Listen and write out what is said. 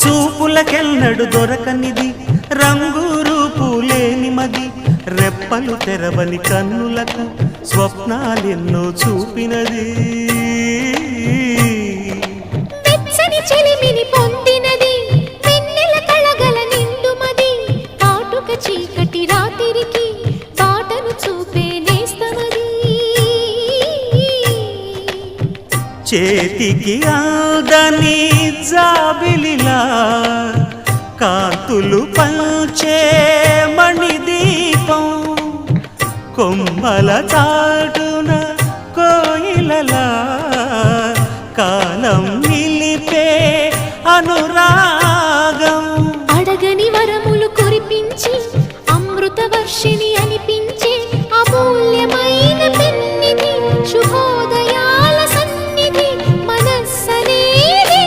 చూపులకెన్నడు దొరకనిది రంగు రూపు లేని మది రెప్పలు తెరవని కన్నులకు స్వప్నాలెన్నో చూపినది వెచ్చని చెలిమిని పొందినది వెన్నెల కళగల నిండుమది కాటుక చీకటి రాత్రికి బాటను చూపే నేస్తమది చేతికి ఆదని జాబిలిలా కాంతులు పంచే మణిదీపం కొమ్మల చాటున కోయిలలా కాలం నిలిపే అనురాగం అడగని వరములు కురిపించి అమృత వర్షిణి అనిపించే అమూల్యమైన పెన్నిధి శుభోదయాల సన్నిధి మనస్సనేది